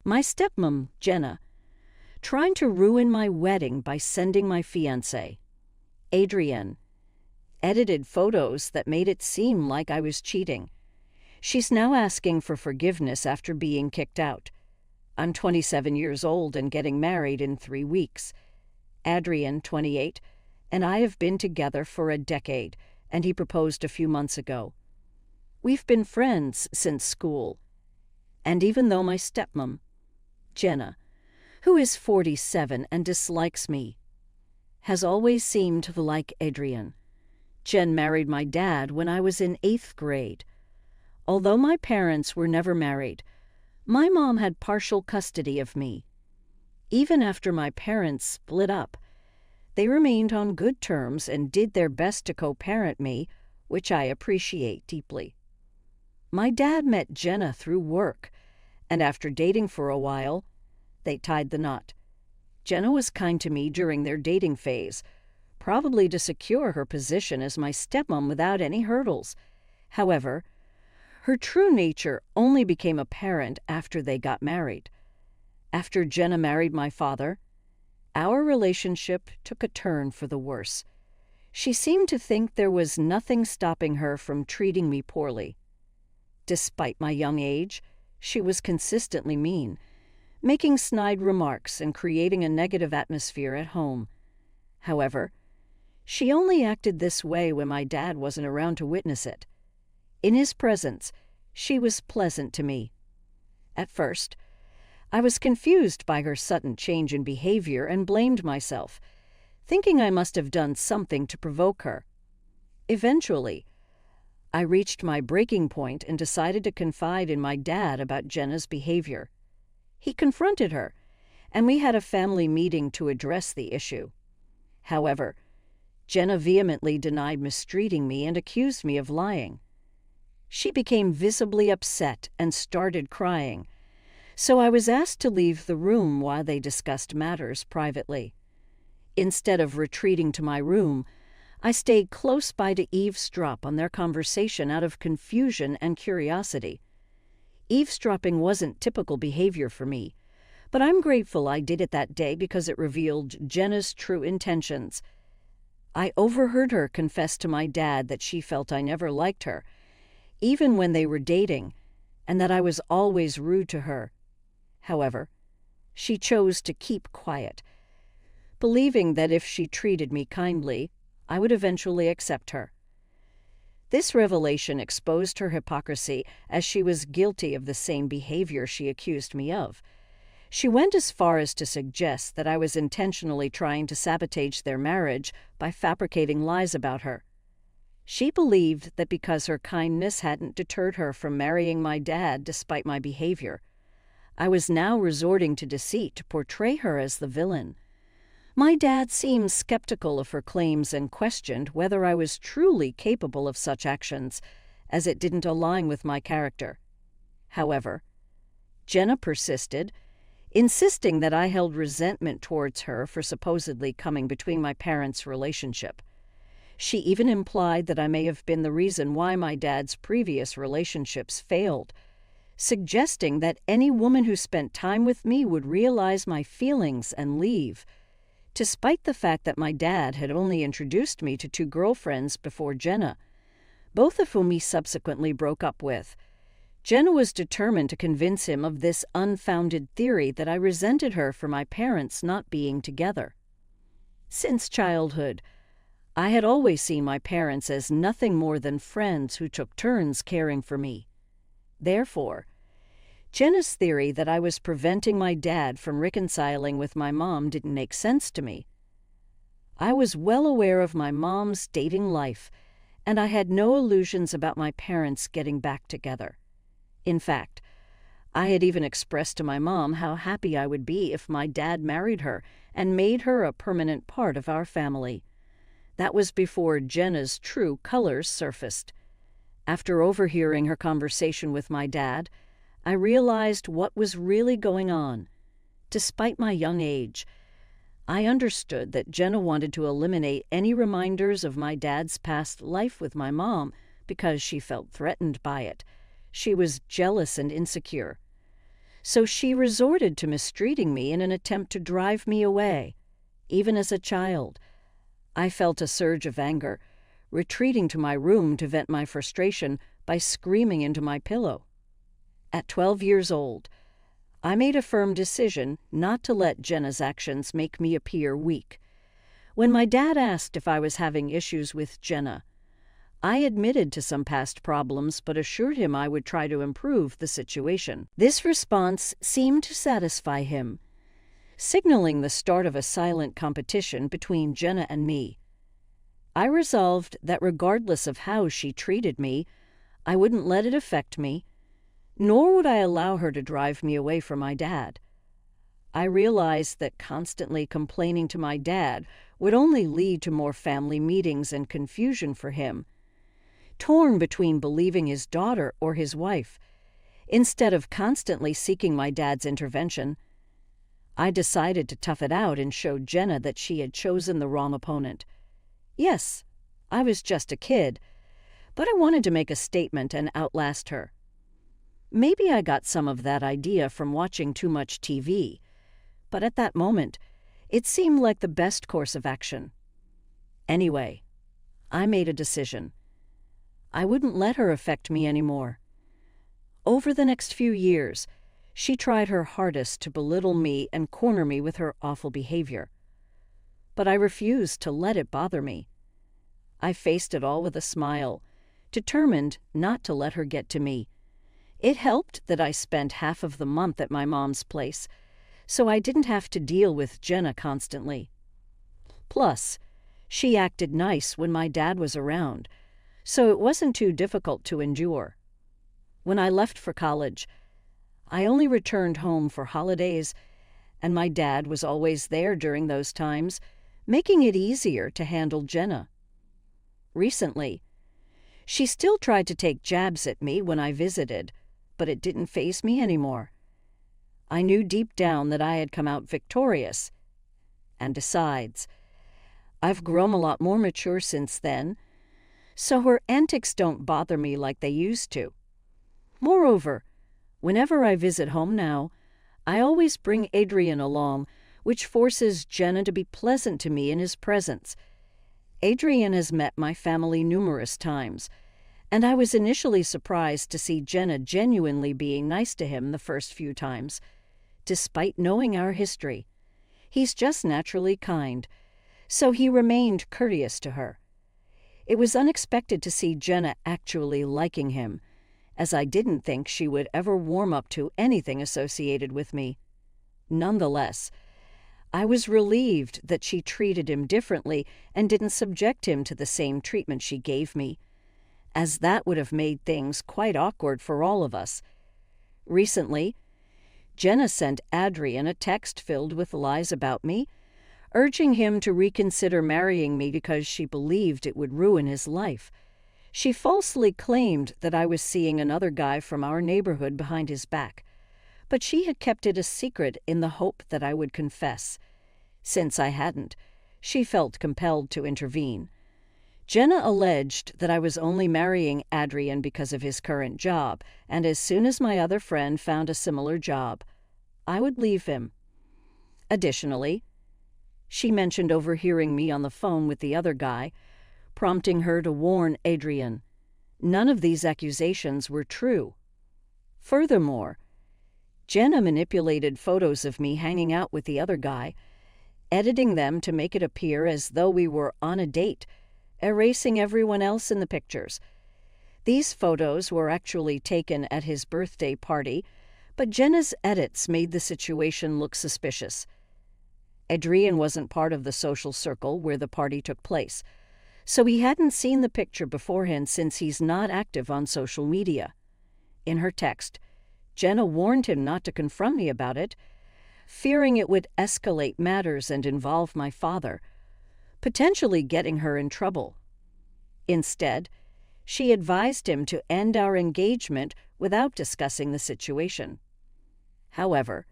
My stepmom, Jenna, trying to ruin my wedding by sending my fiancé, Adrienne, edited photos that made it seem like I was cheating. She's now asking for forgiveness after being kicked out. I'm 27 years old and getting married in 3 weeks. Adrian, 28, and I have been together for a decade, and he proposed a few months ago. We've been friends since school. And even though my stepmom, Jenna, who is 47 and dislikes me, has always seemed to like Adrian, Jen married my dad when I was in 8th grade. Although my parents were never married, my mom had partial custody of me. Even after my parents split up, they remained on good terms and did their best to co-parent me, which I appreciate deeply. My dad met Jenna through work, and after dating for a while, they tied the knot. Jenna was kind to me during their dating phase, probably to secure her position as my stepmom without any hurdles. However, her true nature only became apparent after they got married. After Jenna married my father, our relationship took a turn for the worse. She seemed to think there was nothing stopping her from treating me poorly. Despite my young age, she was consistently mean, making snide remarks and creating a negative atmosphere at home. However, she only acted this way when my dad wasn't around to witness it. In his presence, she was pleasant to me. At first, I was confused by her sudden change in behavior and blamed myself, thinking I must have done something to provoke her. Eventually, I reached my breaking point and decided to confide in my dad about Jenna's behavior. He confronted her, and we had a family meeting to address the issue. However, Jenna vehemently denied mistreating me and accused me of lying. She became visibly upset and started crying, so I was asked to leave the room while they discussed matters privately. Instead of retreating to my room, I stayed close by to eavesdrop on their conversation out of confusion and curiosity. Eavesdropping wasn't typical behavior for me, but I'm grateful I did it that day because it revealed Jenna's true intentions. I overheard her confess to my dad that she felt I never liked her, even when they were dating, and that I was always rude to her. However, she chose to keep quiet, believing that if she treated me kindly, I would eventually accept her. This revelation exposed her hypocrisy, as she was guilty of the same behavior she accused me of. She went as far as to suggest that I was intentionally trying to sabotage their marriage by fabricating lies about her. She believed that because her kindness hadn't deterred her from marrying my dad despite my behavior, I was now resorting to deceit to portray her as the villain. My dad seemed skeptical of her claims and questioned whether I was truly capable of such actions, as it didn't align with my character. However, Jenna persisted, insisting that I held resentment towards her for supposedly coming between my parents' relationship. She even implied that I may have been the reason why my dad's previous relationships failed, suggesting that any woman who spent time with me would realize my feelings and leave, despite the fact that my dad had only introduced me to 2 girlfriends before Jenna, both of whom he subsequently broke up with. Jenna was determined to convince him of this unfounded theory that I resented her for my parents not being together. Since childhood, I had always seen my parents as nothing more than friends who took turns caring for me. Therefore, Jenna's theory that I was preventing my dad from reconciling with my mom didn't make sense to me. I was well aware of my mom's dating life, and I had no illusions about my parents getting back together. In fact, I had even expressed to my mom how happy I would be if my dad married her and made her a permanent part of our family. That was before Jenna's true colors surfaced. After overhearing her conversation with my dad, I realized what was really going on. Despite my young age, I understood that Jenna wanted to eliminate any reminders of my dad's past life with my mom because she felt threatened by it. She was jealous and insecure. So she resorted to mistreating me in an attempt to drive me away. Even as a child, I felt a surge of anger, retreating to my room to vent my frustration by screaming into my pillow. At 12 years old, I made a firm decision not to let Jenna's actions make me appear weak. When my dad asked if I was having issues with Jenna, I admitted to some past problems but assured him I would try to improve the situation. This response seemed to satisfy him, signaling the start of a silent competition between Jenna and me. I resolved that regardless of how she treated me, I wouldn't let it affect me, nor would I allow her to drive me away from my dad. I realized that constantly complaining to my dad would only lead to more family meetings and confusion for him, torn between believing his daughter or his wife. Instead of constantly seeking my dad's intervention, I decided to tough it out and show Jenna that she had chosen the wrong opponent. Yes, I was just a kid, but I wanted to make a statement and outlast her. Maybe I got some of that idea from watching too much TV, but at that moment, it seemed like the best course of action. Anyway, I made a decision. I wouldn't let her affect me anymore. Over the next few years, she tried her hardest to belittle me and corner me with her awful behavior. But I refused to let it bother me. I faced it all with a smile, determined not to let her get to me. It helped that I spent half of the month at my mom's place, so I didn't have to deal with Jenna constantly. Plus, she acted nice when my dad was around, so it wasn't too difficult to endure. When I left for college, I only returned home for holidays, and my dad was always there during those times, making it easier to handle Jenna. Recently, she still tried to take jabs at me when I visited, but it didn't faze me anymore. I knew deep down that I had come out victorious. And besides, I've grown a lot more mature since then, so her antics don't bother me like they used to. Moreover, whenever I visit home now, I always bring Adrian along, which forces Jenna to be pleasant to me in his presence. Adrian has met my family numerous times, and I was initially surprised to see Jenna genuinely being nice to him the first few times. Despite knowing our history, he's just naturally kind, so he remained courteous to her. It was unexpected to see Jenna actually liking him, as I didn't think she would ever warm up to anything associated with me. Nonetheless, I was relieved that she treated him differently and didn't subject him to the same treatment she gave me, as that would have made things quite awkward for all of us. Recently, Jenna sent Adrian a text filled with lies about me, urging him to reconsider marrying me because she believed it would ruin his life. She falsely claimed that I was seeing another guy from our neighborhood behind his back, but she had kept it a secret in the hope that I would confess. Since I hadn't, she felt compelled to intervene. Jenna alleged that I was only marrying Adrian because of his current job, and as soon as my other friend found a similar job, I would leave him. Additionally, she mentioned overhearing me on the phone with the other guy, prompting her to warn Adrian. None of these accusations were true. Furthermore, Jenna manipulated photos of me hanging out with the other guy, editing them to make it appear as though we were on a date, erasing everyone else in the pictures. These photos were actually taken at his birthday party, but Jenna's edits made the situation look suspicious. Adrian wasn't part of the social circle where the party took place, so he hadn't seen the picture beforehand since he's not active on social media. In her text, Jenna warned him not to confront me about it, fearing it would escalate matters and involve my father, potentially getting her in trouble. Instead, she advised him to end our engagement without discussing the situation. However,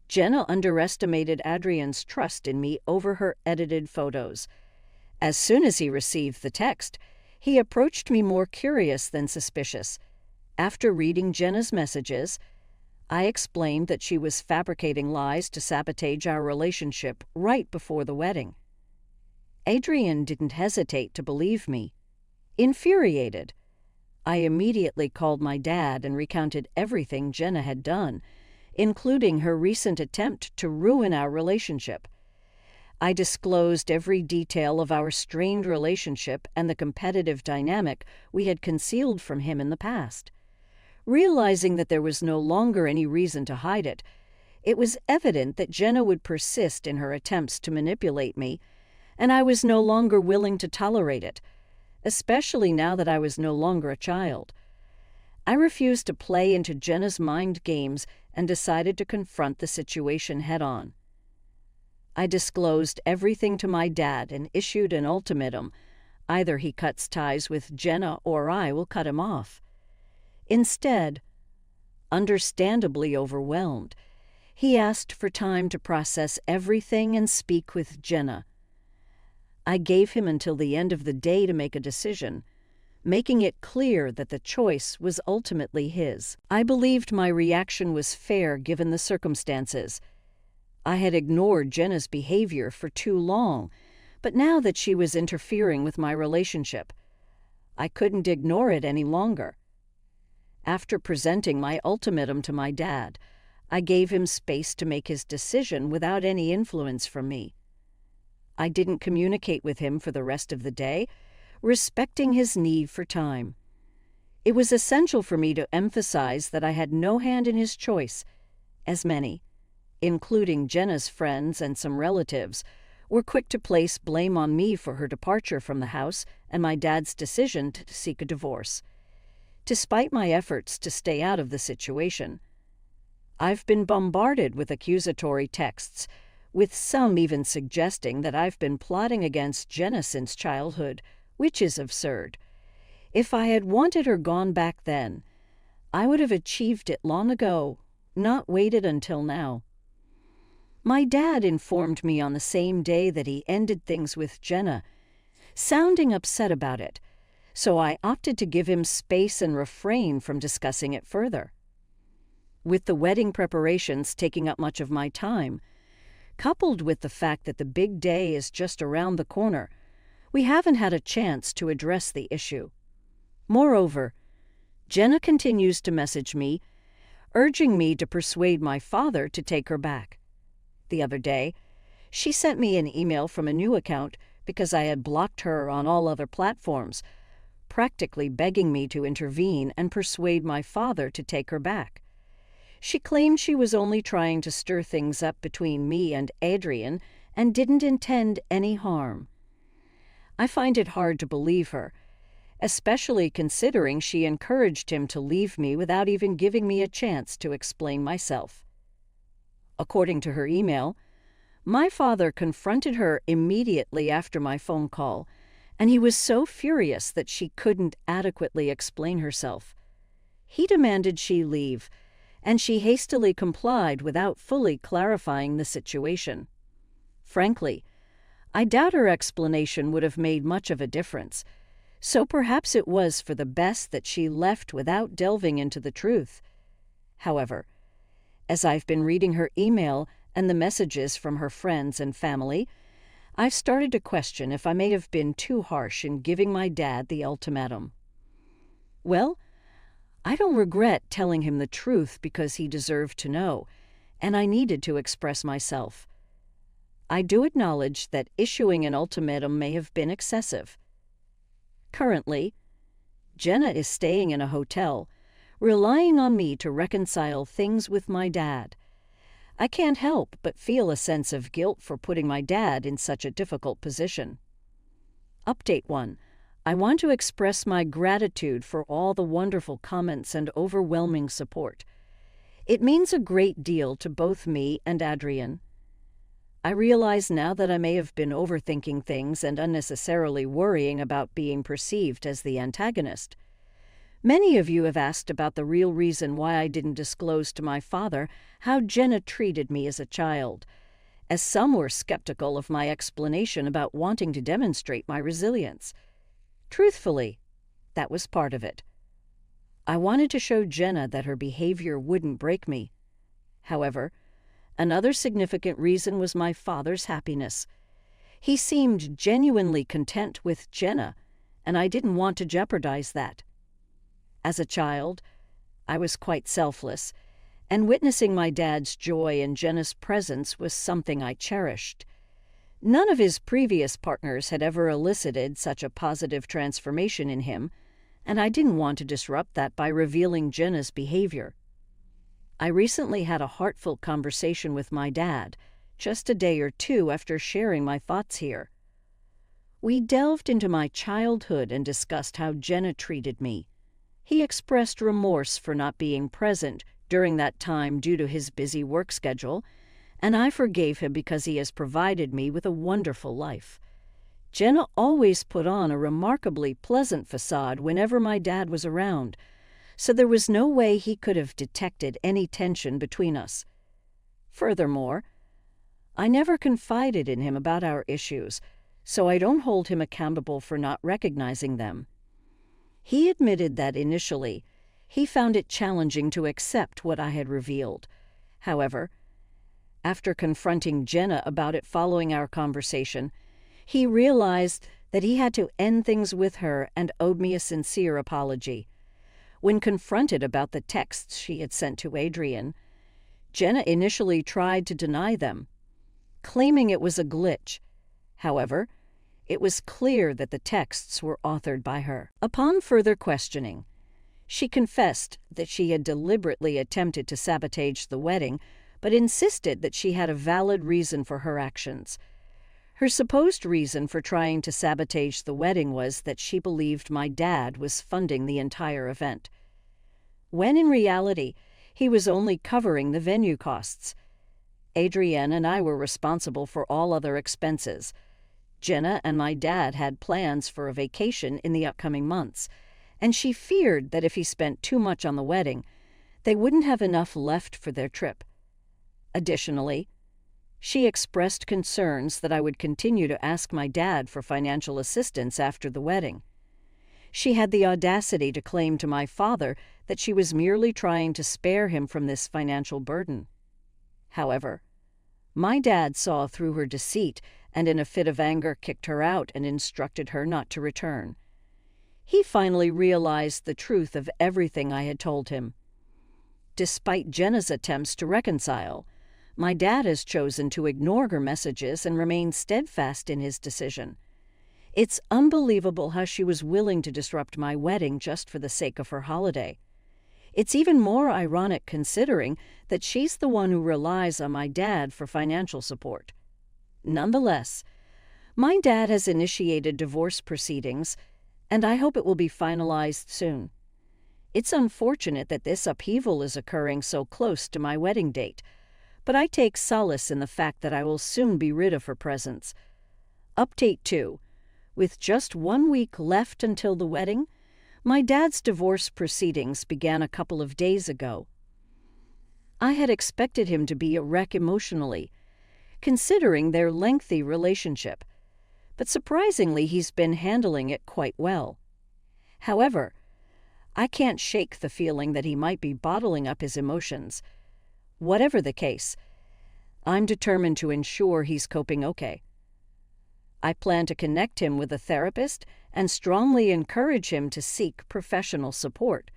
Jenna underestimated Adrian's trust in me over her edited photos. As soon as he received the text, he approached me more curious than suspicious. After reading Jenna's messages, I explained that she was fabricating lies to sabotage our relationship right before the wedding. Adrian didn't hesitate to believe me. Infuriated, I immediately called my dad and recounted everything Jenna had done, including her recent attempt to ruin our relationship. I disclosed every detail of our strained relationship and the competitive dynamic we had concealed from him in the past. Realizing that there was no longer any reason to hide it, it was evident that Jenna would persist in her attempts to manipulate me, and I was no longer willing to tolerate it, especially now that I was no longer a child. I refused to play into Jenna's mind games and decided to confront the situation head-on. I disclosed everything to my dad and issued an ultimatum: either he cuts ties with Jenna or I will cut him off. Instead, understandably overwhelmed, he asked for time to process everything and speak with Jenna. I gave him until the end of the day to make a decision, making it clear that the choice was ultimately his. I believed my reaction was fair given the circumstances. I had ignored Jenna's behavior for too long, but now that she was interfering with my relationship, I couldn't ignore it any longer. After presenting my ultimatum to my dad, I gave him space to make his decision without any influence from me. I didn't communicate with him for the rest of the day, respecting his need for time. It was essential for me to emphasize that I had no hand in his choice, as many, including Jenna's friends and some relatives, were quick to place blame on me for her departure from the house and my dad's decision to seek a divorce. Despite my efforts to stay out of the situation, I've been bombarded with accusatory texts, with some even suggesting that I've been plotting against Jenna since childhood, which is absurd. If I had wanted her gone back then, I would have achieved it long ago, not waited until now. My dad informed me on the same day that he ended things with Jenna, sounding upset about it, so I opted to give him space and refrain from discussing it further. With the wedding preparations taking up much of my time, coupled with the fact that the big day is just around the corner, we haven't had a chance to address the issue. Moreover, Jenna continues to message me, urging me to persuade my father to take her back. The other day, she sent me an email from a new account because I had blocked her on all other platforms, practically begging me to intervene and persuade my father to take her back. She claimed she was only trying to stir things up between me and Adrian and didn't intend any harm. I find it hard to believe her, especially considering she encouraged him to leave me without even giving me a chance to explain myself. According to her email, my father confronted her immediately after my phone call, and he was so furious that she couldn't adequately explain herself. He demanded she leave, and she hastily complied without fully clarifying the situation. Frankly, I doubt her explanation would have made much of a difference, so perhaps it was for the best that she left without delving into the truth. However, as I've been reading her email and the messages from her friends and family, I've started to question if I may have been too harsh in giving my dad the ultimatum. Well, I don't regret telling him the truth because he deserved to know, and I needed to express myself. I do acknowledge that issuing an ultimatum may have been excessive. Currently, Jenna is staying in a hotel, relying on me to reconcile things with my dad. I can't help but feel a sense of guilt for putting my dad in such a difficult position. Update 1. I want to express my gratitude for all the wonderful comments and overwhelming support. It means a great deal to both me and Adrian. I realize now that I may have been overthinking things and unnecessarily worrying about being perceived as the antagonist. Many of you have asked about the real reason why I didn't disclose to my father how Jenna treated me as a child, as some were skeptical of my explanation about wanting to demonstrate my resilience. Truthfully, that was part of it. I wanted to show Jenna that her behavior wouldn't break me. However, another significant reason was my father's happiness. He seemed genuinely content with Jenna, and I didn't want to jeopardize that. As a child, I was quite selfless, and witnessing my dad's joy in Jenna's presence was something I cherished. None of his previous partners had ever elicited such a positive transformation in him, and I didn't want to disrupt that by revealing Jenna's behavior. I recently had a heartfelt conversation with my dad, just a day or two after sharing my thoughts here. We delved into my childhood and discussed how Jenna treated me. He expressed remorse for not being present during that time due to his busy work schedule, and I forgave him because he has provided me with a wonderful life. Jenna always put on a remarkably pleasant facade whenever my dad was around, so there was no way he could have detected any tension between us. Furthermore, I never confided in him about our issues, so I don't hold him accountable for not recognizing them. He admitted that initially, he found it challenging to accept what I had revealed. However, after confronting Jenna about it following our conversation, he realized that he had to end things with her and owed me a sincere apology. When confronted about the texts she had sent to Adrian, Jenna initially tried to deny them, claiming it was a glitch. However, it was clear that the texts were authored by her. Upon further questioning, she confessed that she had deliberately attempted to sabotage the wedding, but insisted that she had a valid reason for her actions. Her supposed reason for trying to sabotage the wedding was that she believed my dad was funding the entire event, when in reality, he was only covering the venue costs. Adrienne and I were responsible for all other expenses. Jenna and my dad had plans for a vacation in the upcoming months, and she feared that if he spent too much on the wedding, they wouldn't have enough left for their trip. Additionally, she expressed concerns that I would continue to ask my dad for financial assistance after the wedding. She had the audacity to claim to my father that she was merely trying to spare him from this financial burden. However, my dad saw through her deceit and in a fit of anger kicked her out and instructed her not to return. He finally realized the truth of everything I had told him. Despite Jenna's attempts to reconcile, my dad has chosen to ignore her messages and remain steadfast in his decision. It's unbelievable how she was willing to disrupt my wedding just for the sake of her holiday. It's even more ironic considering that she's the one who relies on my dad for financial support. Nonetheless, my dad has initiated divorce proceedings, and I hope it will be finalized soon. It's unfortunate that this upheaval is occurring so close to my wedding date, but I take solace in the fact that I will soon be rid of her presence. Update 2. With just 1 week left until the wedding, my dad's divorce proceedings began a couple of days ago. I had expected him to be a wreck emotionally, considering their lengthy relationship, but surprisingly he's been handling it quite well. However, I can't shake the feeling that he might be bottling up his emotions. Whatever the case, I'm determined to ensure he's coping okay. I plan to connect him with a therapist and strongly encourage him to seek professional support.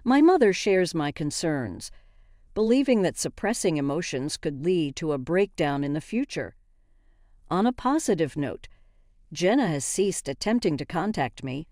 My mother shares my concerns, believing that suppressing emotions could lead to a breakdown in the future. On a positive note, Jenna has ceased attempting to contact me,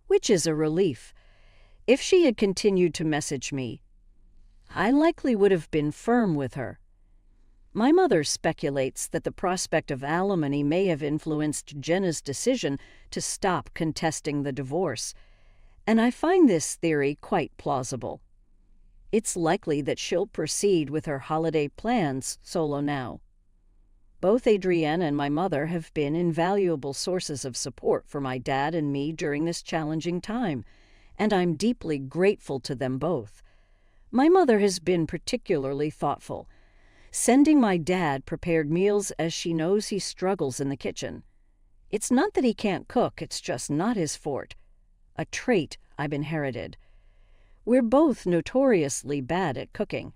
which is a relief. If she had continued to message me, I likely would have been firm with her. My mother speculates that the prospect of alimony may have influenced Jenna's decision to stop contesting the divorce, and I find this theory quite plausible. It's likely that she'll proceed with her holiday plans solo now. Both Adrienne and my mother have been invaluable sources of support for my dad and me during this challenging time, and I'm deeply grateful to them both. My mother has been particularly thoughtful, sending my dad prepared meals as she knows he struggles in the kitchen. It's not that he can't cook, it's just not his forte, a trait I've inherited. We're both notoriously bad at cooking.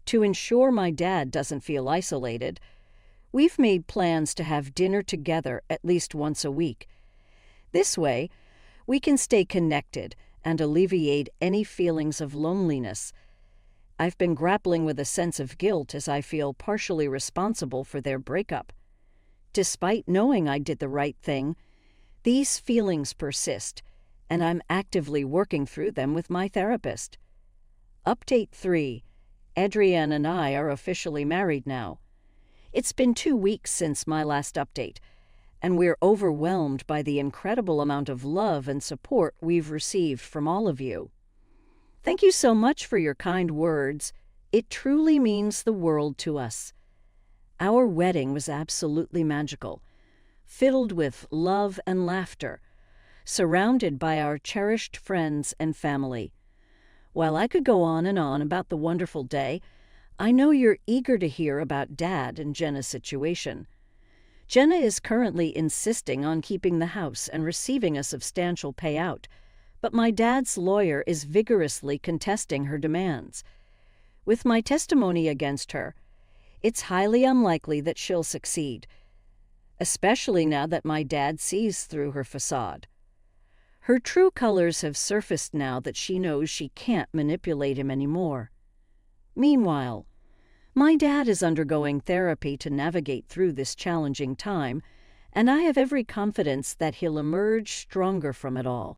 To ensure my dad doesn't feel isolated, we've made plans to have dinner together at least once a week. This way, we can stay connected and alleviate any feelings of loneliness. I've been grappling with a sense of guilt as I feel partially responsible for their breakup. Despite knowing I did the right thing, these feelings persist, and I'm actively working through them with my therapist. Update 3. Adrienne and I are officially married now. It's been 2 weeks since my last update, and we're overwhelmed by the incredible amount of love and support we've received from all of you. Thank you so much for your kind words. It truly means the world to us. Our wedding was absolutely magical, filled with love and laughter, surrounded by our cherished friends and family. While I could go on and on about the wonderful day, I know you're eager to hear about Dad and Jenna's situation. Jenna is currently insisting on keeping the house and receiving a substantial payout, but my dad's lawyer is vigorously contesting her demands. With my testimony against her, it's highly unlikely that she'll succeed, especially now that my dad sees through her facade. Her true colors have surfaced now that she knows she can't manipulate him anymore. Meanwhile, my dad is undergoing therapy to navigate through this challenging time, and I have every confidence that he'll emerge stronger from it all.